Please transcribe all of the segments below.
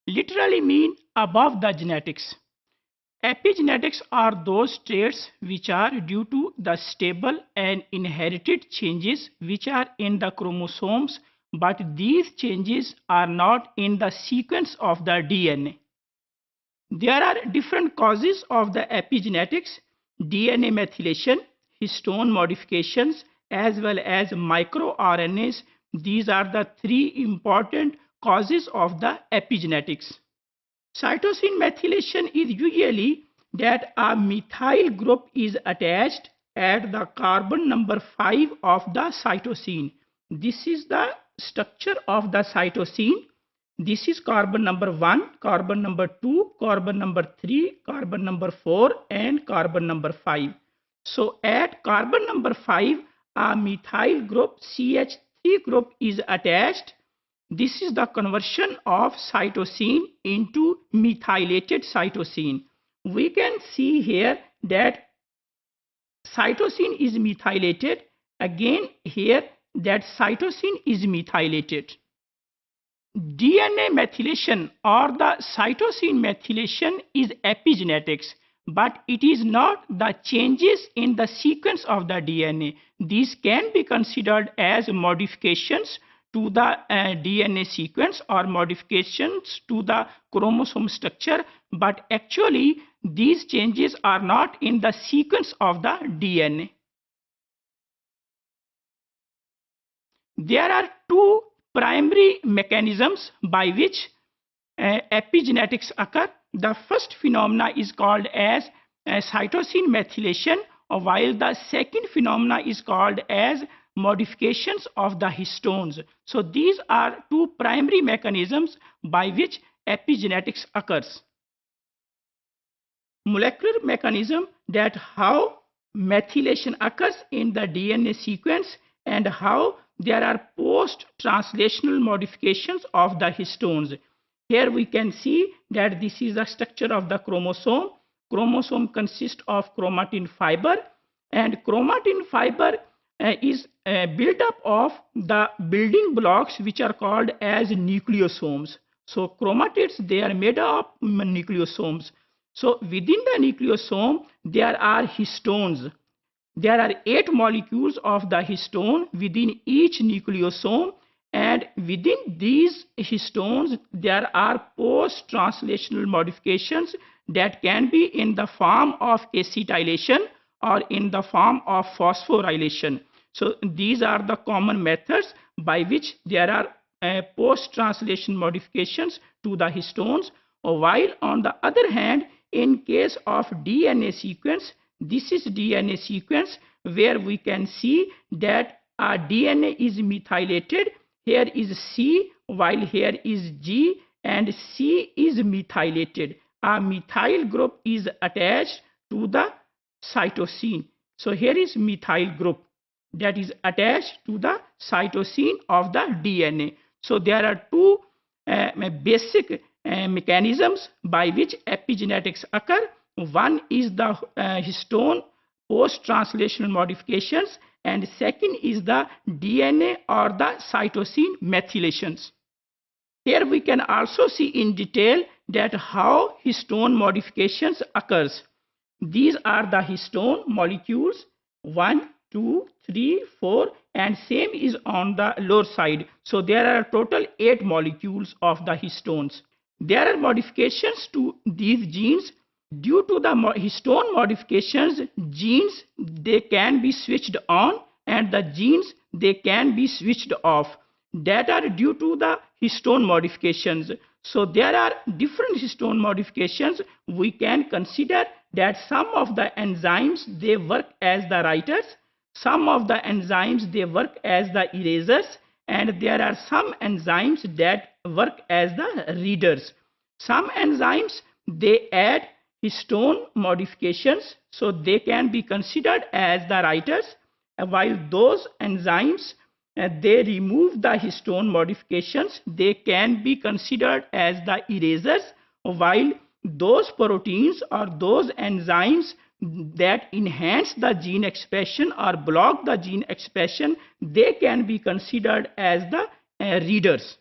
literally mean above the genetics. Epigenetics are those traits which are due to the stable and inherited changes which are in the chromosomes, but these changes are not in the sequence of the DNA. There are different causes of the epigenetics: DNA methylation, histone modifications, as well as microRNAs. These are the three important causes of the epigenetics. Cytosine methylation is usually that a methyl group is attached at the carbon number 5 of the cytosine. This is the structure of the cytosine. This is carbon number 1, carbon number 2, carbon number 3, carbon number 4 and carbon number 5. So at carbon number 5, a methyl group CH3 group is attached. This is the conversion of cytosine into methylated cytosine. We can see here that cytosine is methylated. Again here that cytosine is methylated. DNA methylation or the cytosine methylation is epigenetics, but it is not the changes in the sequence of the DNA. These can be considered as modifications to the DNA sequence or modifications to the chromosome structure, but actually these changes are not in the sequence of the DNA. There are two primary mechanisms by which epigenetics occur. The first phenomena is called as cytosine methylation, while the second phenomena is called as modifications of the histones. So these are two primary mechanisms by which epigenetics occurs. Molecular mechanism, that how methylation occurs in the DNA sequence and how there are post-translational modifications of the histones. Here we can see that this is the structure of the chromosome. Chromosome consists of chromatin fiber, and chromatin fiber is built up of the building blocks which are called as nucleosomes. So chromatids, they are made up of nucleosomes. So within the nucleosome there are histones. There are 8 molecules of the histone within each nucleosome, and within these histones there are post-translational modifications that can be in the form of acetylation or in the form of phosphorylation. So these are the common methods by which there are post-translation modifications to the histones. While on the other hand, in case of DNA sequence, this is DNA sequence where we can see that our DNA is methylated. Here is C, while here is G, and C is methylated. A methyl group is attached to the cytosine. So here is methyl group that is attached to the cytosine of the DNA. So there are two basic mechanisms by which epigenetics occur. One is the histone post-translational modifications, and second is the DNA or the cytosine methylations. Here we can also see in detail that how histone modifications occurs. These are the histone molecules 1, 2, 3, 4, and same is on the lower side. So there are total 8 molecules of the histones. There are modifications to these genes. Due to the histone modifications, genes, they can be switched on, and the genes, they can be switched off. That are due to the histone modifications. So there are different histone modifications. We can consider that some of the enzymes, they work as the writers, some of the enzymes, they work as the erasers, and there are some enzymes that work as the readers. Some enzymes, they add histone modifications, so they can be considered as the writers, while those enzymes, they remove the histone modifications, they can be considered as the erasers, while those proteins or those enzymes that enhance the gene expression or block the gene expression, they can be considered as the readers.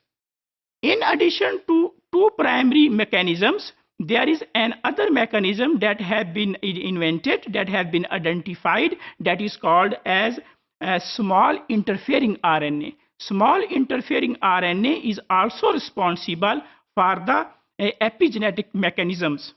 In addition to two primary mechanisms, there is another mechanism that have been invented, that have been identified, that is called as a small interfering RNA. Small interfering RNA is also responsible for the epigenetic mechanisms.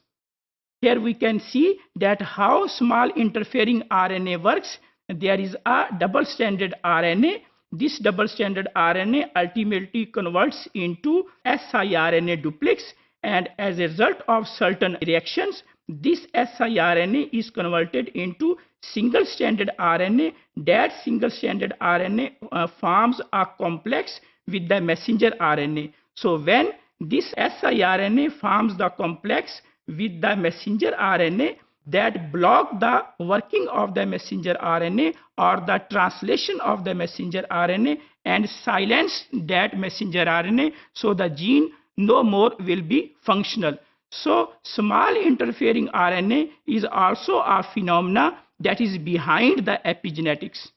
Here we can see that how small interfering RNA works. There is a double-stranded RNA. This double-stranded RNA ultimately converts into siRNA duplex, and as a result of certain reactions, this siRNA is converted into single-stranded RNA. That single-stranded RNA forms a complex with the messenger RNA. So when this siRNA forms the complex with the messenger RNA, that block the working of the messenger RNA or the translation of the messenger RNA and silence that messenger RNA, so the gene no more will be functional. So small interfering RNA is also a phenomena that is behind the epigenetics.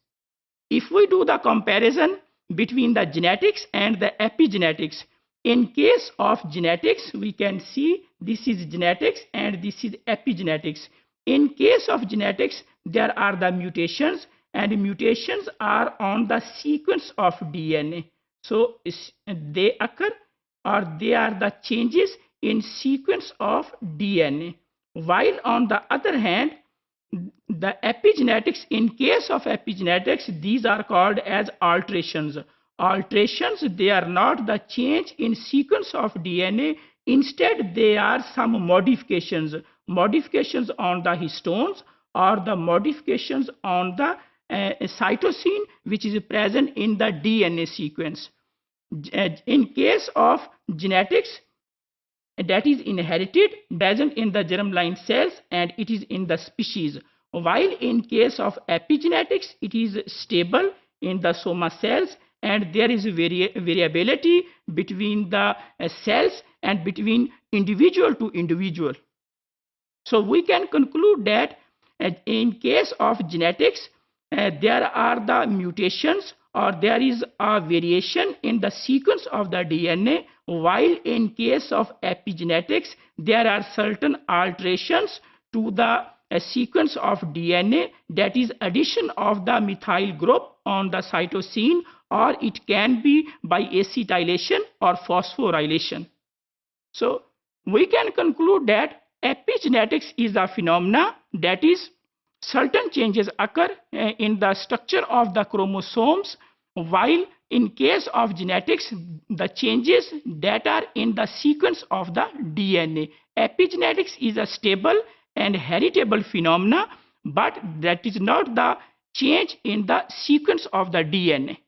If we do the comparison between the genetics and the epigenetics, in case of genetics, we can see this is genetics and this is epigenetics. In case of genetics, there are the mutations, and mutations are on the sequence of DNA. So they occur, or they are the changes in sequence of DNA. While on the other hand, the epigenetics, in case of epigenetics, these are called as alterations. Alterations, they are not the change in sequence of DNA. Instead, they are some modifications. Modifications on the histones or the modifications on the cytosine which is present in the DNA sequence. In case of genetics, that is inherited, present in the germline cells, and it is in the species. While in case of epigenetics, it is stable in the soma cells, and there is variability between the cells and between individual to individual. So we can conclude that in case of genetics, there are the mutations, or there is a variation in the sequence of the DNA, while in case of epigenetics, there are certain alterations to the sequence of DNA, that is addition of the methyl group on the cytosine, or it can be by acetylation or phosphorylation. So we can conclude that epigenetics is a phenomena, that is certain changes occur in the structure of the chromosomes, while in case of genetics, the changes that are in the sequence of the DNA. Epigenetics is a stable and heritable phenomena, but that is not the change in the sequence of the DNA.